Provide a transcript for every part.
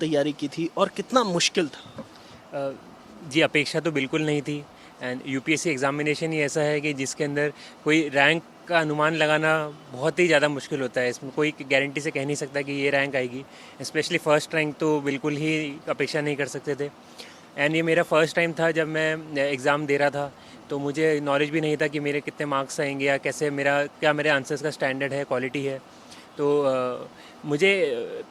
तैयारी की थी और कितना मुश्किल था? अ, जी, अपेक्षा तो बिल्कुल नहीं थी। एंड यूपीएससी एग्ज़ामिनेशन ही ऐसा है कि जिसके अंदर कोई रैंक का अनुमान लगाना बहुत ही ज़्यादा मुश्किल होता है। इसमें कोई गारंटी से कह नहीं सकता कि ये रैंक आएगी। स्पेशली फर्स्ट रैंक तो बिल्कुल ही अपेक्षा नहीं कर सकते थे। एंड ये मेरा फर्स्ट टाइम था जब मैं एग्ज़ाम दे रहा था, तो मुझे नॉलेज भी नहीं था कि मेरे कितने मार्क्स आएंगे या कैसे मेरे आंसर्स का स्टैंडर्ड है, क्वालिटी है। तो मुझे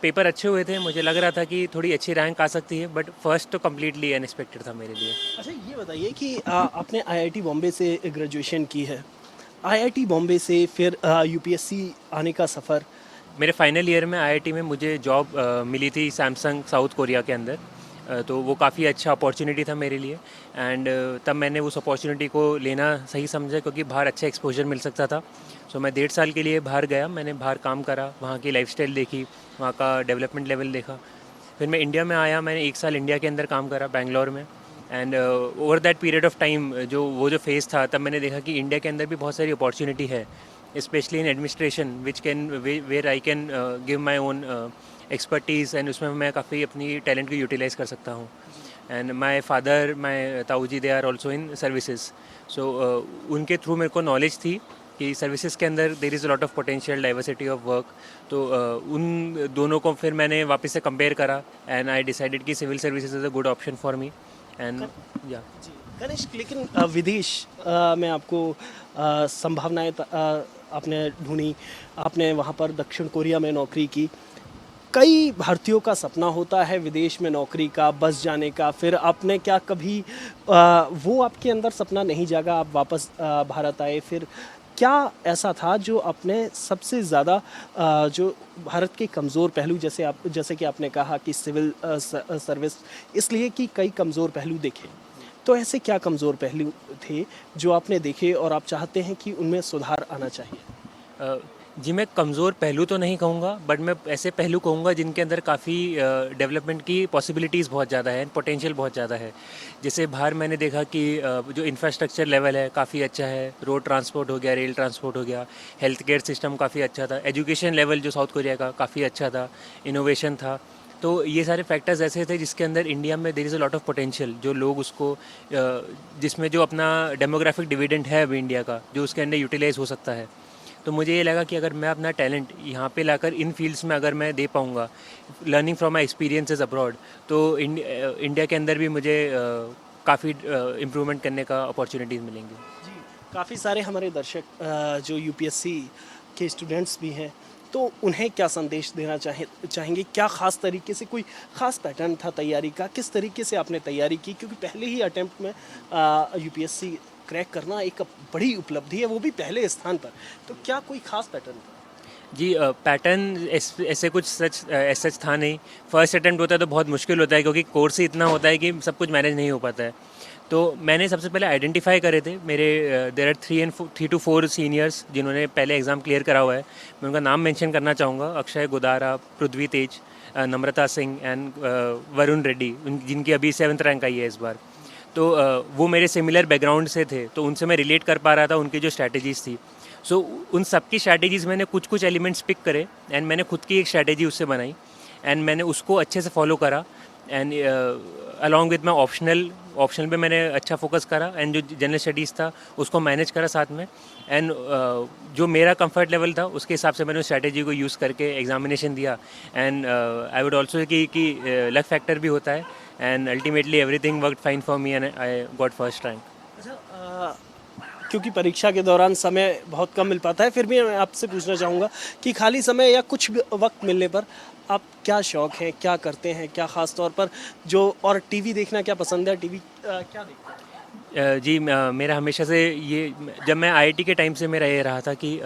पेपर अच्छे हुए थे, मुझे लग रहा था कि थोड़ी अच्छी रैंक आ सकती है, बट फर्स्ट तो कम्प्लीटली अनएक्सपेक्टेड था मेरे लिए। अच्छा, ये बताइए कि आपने आईआईटी बॉम्बे से ग्रेजुएशन की है। आईआईटी बॉम्बे से फिर यूपीएससी आने का सफ़र। मेरे फाइनल ईयर में आईआईटी में मुझे जॉब मिली थी सैमसंग साउथ कोरिया के अंदर। तो वो काफ़ी अच्छा अपॉर्चुनिटी था मेरे लिए। एंड तब मैंने उस अपॉर्चुनिटी को लेना सही समझा, क्योंकि बाहर अच्छा एक्सपोजर मिल सकता था। सो मैं 1.5 साल के लिए बाहर गया, मैंने बाहर काम करा, वहाँ की लाइफस्टाइल देखी, वहाँ का डेवलपमेंट लेवल देखा। फिर मैं इंडिया में आया, मैंने 1 साल इंडिया के अंदर काम करा बेंगलोर में। And over that period of time जो फेज़ था, तब मैंने देखा कि इंडिया के अंदर भी बहुत सारी अपॉर्चुनिटी है, specially in administration, which can where I can give my own expertise, and उसमें मैं काफ़ी अपनी टैलेंट को यूटिलाइज़ कर सकता हूँ। एंड माई फादर, माई ताऊ जी, they are also in services. So उनके थ्रू मेरे को नॉलेज थी कि सर्विसेज के अंदर there is a lot of potential, diversity of work. तो उन दोनों को फिर मैंने वापस से कंपेयर करा, एंड आई डिसाइडेड कि civil services is a good option for me. And या जी कनिष्क, लेकिन विदेश में आपको संभावनाएं आपने ढूंढी। आपने वहाँ पर दक्षिण कोरिया में नौकरी की। कई भारतीयों का सपना होता है विदेश में नौकरी का, बस जाने का। फिर आपने क्या कभी वो आपके अंदर सपना नहीं जागा, आप वापस भारत आए? फिर क्या ऐसा था जो आपने सबसे ज़्यादा जो भारत के कमज़ोर पहलू, जैसे कि आपने कहा कि सिविल सर्विस, इसलिए कि कई कमज़ोर पहलू देखे, तो ऐसे क्या कमज़ोर पहलू थे जो आपने देखे और आप चाहते हैं कि उनमें सुधार आना चाहिए? जी, मैं कमज़ोर पहलू तो नहीं कहूँगा, बट मैं ऐसे पहलू कहूँगा जिनके अंदर काफ़ी डेवलपमेंट की पॉसिबिलिटीज़ बहुत ज़्यादा है, पोटेंशियल बहुत ज़्यादा है। जैसे बाहर मैंने देखा कि जो इंफ्रास्ट्रक्चर लेवल है काफ़ी अच्छा है, रोड ट्रांसपोर्ट हो गया, रेल ट्रांसपोर्ट हो गया, हेल्थ केयर सिस्टम काफ़ी अच्छा था, एजुकेशन लेवल जो साउथ कोरिया का काफ़ी अच्छा था, इनोवेशन था। तो ये सारे फैक्टर्स ऐसे थे जिसके अंदर इंडिया में there is a lot of potential, जो लोग उसको जिसमें जो अपना डेमोग्राफिक डिविडेंड है अभी इंडिया का, जो उसके अंदर यूटिलाइज हो सकता है। तो मुझे ये लगा कि अगर मैं अपना टैलेंट यहाँ पे लाकर इन फील्ड्स में अगर मैं दे पाऊँगा, learning from my experiences abroad, तो इंडिया के अंदर भी मुझे काफ़ी इम्प्रूवमेंट करने का अपॉर्चुनिटीज़ मिलेंगी। जी, काफ़ी सारे हमारे दर्शक जो यूपीएससी के स्टूडेंट्स भी हैं, तो उन्हें क्या संदेश देना चाहेंगे? क्या ख़ास तरीके से कोई ख़ास पैटर्न था तैयारी का? किस तरीके से आपने तैयारी की? क्योंकि पहले ही अटेम्प्ट में यूपीएससी क्रैक करना एक बड़ी उपलब्धि है, वो भी पहले स्थान पर। तो क्या कोई ख़ास पैटर्न था? जी, पैटर्न ऐसे कुछ सच था नहीं। फर्स्ट अटेम्प्ट होता है तो बहुत मुश्किल होता है, क्योंकि कोर्स ही इतना होता है कि सब कुछ मैनेज नहीं हो पाता है। तो मैंने सबसे पहले आइडेंटिफाई करे थे मेरे, देयर आर 3 to 4 सीनियर्स जिन्होंने पहले एग्ज़ाम क्लियर करा हुआ है। मैं उनका नाम मेंशन करना चाहूँगा: अक्षय गुदारा, पृथ्वी तेज, नम्रता सिंह एंड वरुण रेड्डी, जिनकी अभी 7th रैंक आई है इस बार। तो वो मेरे सिमिलर बैकग्राउंड से थे, तो उनसे मैं रिलेट कर पा रहा था, उनकी जो स्ट्रैटेजीज़ थी। सो उन सब की स्ट्रैटेजीज़ मैंने कुछ कुछ एलिमेंट्स पिक करे, एंड मैंने खुद की एक स्ट्रैटेजी उससे बनाई, एंड मैंने उसको अच्छे से फॉलो करा। And along with my optional पे मैंने अच्छा फोकस करा, एंड जो जनरल स्टडीज़ था उसको मैनेज करा साथ में। एंड जो मेरा कंफर्ट लेवल था उसके हिसाब से मैंने उस स्ट्रैटेजी को यूज़ करके एग्जामिनेशन दिया। एंड आई वुड ऑल्सो कि लक फैक्टर भी होता है, and ultimately everything worked fine for me, and I got first rank. अच्छा, क्योंकि परीक्षा के दौरान समय बहुत कम मिल पाता है, फिर भी मैं आपसे पूछना चाहूँगा कि खाली समय या कुछ भी वक्त मिलने पर आप क्या शौक हैं, क्या करते हैं, क्या ख़ास तौर पर जो, और टीवी देखना क्या पसंद है? टीवी क्या देखते हैं? जी, मेरा हमेशा से ये, जब मैं आईआईटी के टाइम से मेरा ये रहा था कि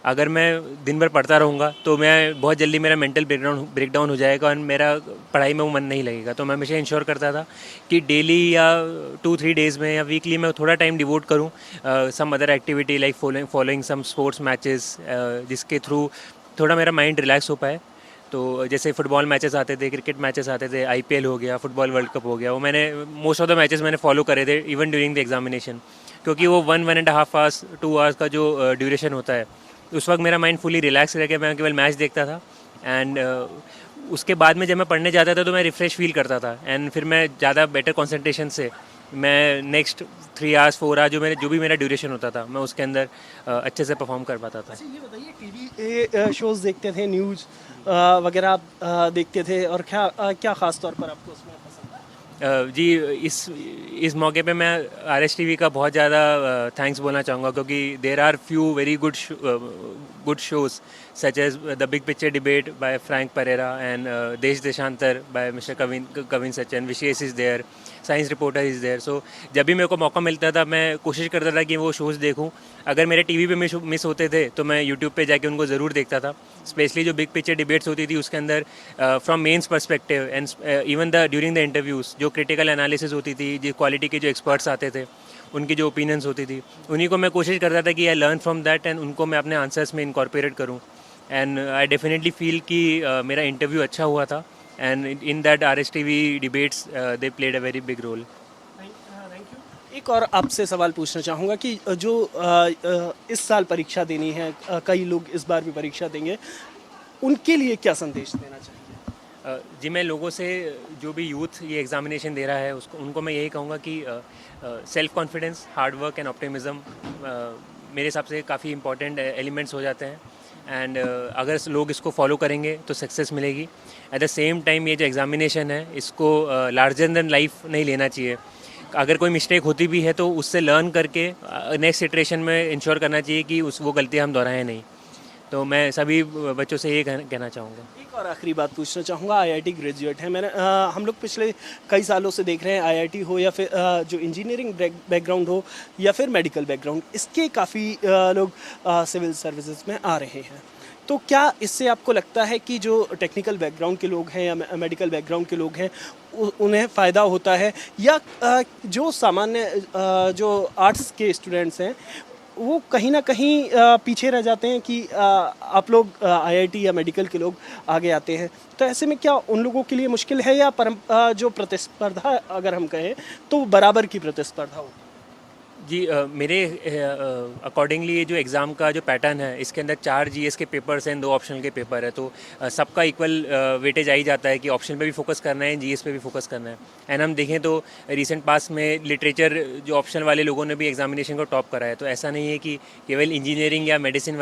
अगर मैं दिन भर पढ़ता रहूँगा तो मैं बहुत जल्दी मेरा मेंटल ब्रेकडाउन हो जाएगा, और मेरा पढ़ाई में वो मन नहीं लगेगा। तो मैं हमेशा इंश्योर करता था कि डेली या 2-3 डेज़ में या वीकली मैं थोड़ा टाइम डिवोट करूँ some other activity, like following some sports matches, जिसके थ्रू थोड़ा मेरा माइंड रिलैक्स हो पाए। तो जैसे फुटबॉल मैचेस आते थे, क्रिकेट मैचेस आते थे, आईपीएल हो गया, फुटबॉल वर्ल्ड कप हो गया, वो मैंने मोस्ट ऑफ द मैचेस मैंने फॉलो करे थे इवन ड्यूरिंग द एग्जामिनेशन, क्योंकि वो 1-1.5 आवर्स 2 आवर्स का जो ड्यूरेशन होता है, उस वक्त मेरा माइंड फुली रिलैक्स रह के मैं केवल मैच देखता था। एंड उसके बाद में जब मैं पढ़ने जाता था तो मैं रिफ़्रेश फील करता था एंड फिर मैं ज़्यादा बेटर कंसंट्रेशन से मैं नेक्स्ट 3 आवर्स 4 आवर्स जो भी मेरा ड्यूरेशन होता था मैं उसके अंदर अच्छे से परफॉर्म कर पाता था। अच्छा ये बताइए, टीवी शोज देखते थे, न्यूज़ वगैरह आप देखते थे, और क्या क्या खास तौर पर आपको उसमें पसंद है? जी इस मौके पे मैं RS TV का बहुत ज़्यादा थैंक्स बोलना चाहूँगा क्योंकि there are few very good shows such as the big picture debate by Frank Pereira and Desh Deshantar by mister Kavin Sachin, Vishesh is there, science reporter is there. So जब भी मेरे को मौका मिलता था मैं कोशिश करता था कि वो शोज़ देखूं। अगर मेरे टीवी पे मिस होते थे तो मैं यूट्यूब पे जाके उनको ज़रूर देखता था। स्पेशली जो बिग पिक्चर डिबेट्स होती थी उसके अंदर from mains perspective and even during the interviews जो क्रिटिकल एनालिसिस होती थी, जो क्वालिटी के जो एक्सपर्ट्स आते थे उनकी जो ओपिनियंस होती थी उन्हीं को मैं कोशिश करता था कि I learn from that and उनको मैं अपने आंसर्स में इनकॉर्पोरेट करूँ। एंड आई डेफिनेटली फील कि मेरा इंटरव्यू अच्छा हुआ था and in that RS TV debates they played a very big role. Thank you. एक और आपसे सवाल पूछना चाहूँगा कि जो इस साल परीक्षा देनी है, कई लोग इस बार भी परीक्षा देंगे, उनके लिए क्या संदेश देना चाहिए? जी मैं लोगों से, जो भी यूथ ये एग्ज़ामिनेशन दे रहा है उसको उनको मैं यही कहूँगा कि self confidence, hard work and optimism मेरे हिसाब से काफ़ी इंपॉर्टेंट एलिमेंट्स हो जाते हैं एंड अगर लोग इसको फॉलो करेंगे तो सक्सेस मिलेगी। एट द सेम टाइम ये जो एग्ज़ामिनेशन है इसको लार्जर देन लाइफ नहीं लेना चाहिए। अगर कोई मिस्टेक होती भी है तो उससे लर्न करके नेक्स्ट सिचुएशन में इंश्योर करना चाहिए कि वो गलती हम दोहराएं नहीं। तो मैं सभी बच्चों से ये कहना चाहूँगा। एक और आखिरी बात पूछना चाहूँगा, आईआईटी ग्रेजुएट है, मैंने हम लोग पिछले कई सालों से देख रहे हैं आईआईटी हो या फिर जो इंजीनियरिंग बैकग्राउंड हो या फिर मेडिकल बैकग्राउंड, इसके काफ़ी लोग सिविल सर्विसेज में आ रहे हैं। तो क्या इससे आपको लगता है कि जो टेक्निकल बैकग्राउंड के लोग हैं या मेडिकल बैकग्राउंड के लोग हैं उन्हें फ़ायदा होता है, या जो सामान्य जो आर्ट्स के स्टूडेंट्स हैं वो कहीं ना कहीं पीछे रह जाते हैं कि आप लोग आईआईटी या मेडिकल के लोग आगे आते हैं? तो ऐसे में क्या उन लोगों के लिए मुश्किल है, या जो प्रतिस्पर्धा अगर हम कहें तो बराबर की प्रतिस्पर्धा हो? जी मेरे अकॉर्डिंगली ये जो एग्ज़ाम का जो पैटर्न है इसके अंदर 4 GS के पेपर्स हैं, 2 ऑप्शनल के पेपर है, तो सबका इक्वल वेटेज आ ही जाता है कि ऑप्शन पे भी फोकस करना है, GS पे भी फोकस करना है। एंड हम देखें तो रिसेंट पास में लिटरेचर जो ऑप्शनल वाले लोगों ने भी एग्जामिनेशन को टॉप करा है। तो ऐसा नहीं है कि केवल इंजीनियरिंग या मेडिसिन